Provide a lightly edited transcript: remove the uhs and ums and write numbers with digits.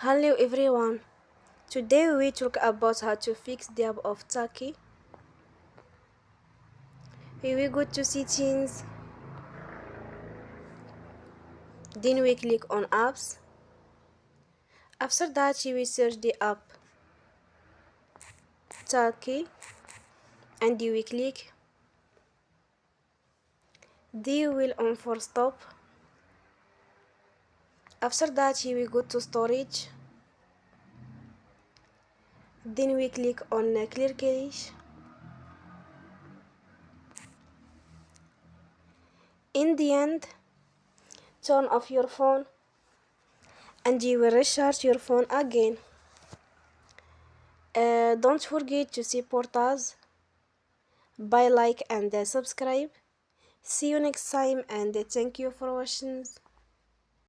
Hello everyone. Today we talk about how to fix the app of Talkie. We will go to settings, then we click on apps. After that you will search the app Talkie and you will click. Then you will on for stop. After that you will go to storage. Then we click on clear cache. In the end, turn off your phone and you will recharge your phone again. Don't forget to support us by like and subscribe. See you next time and thank you for watching.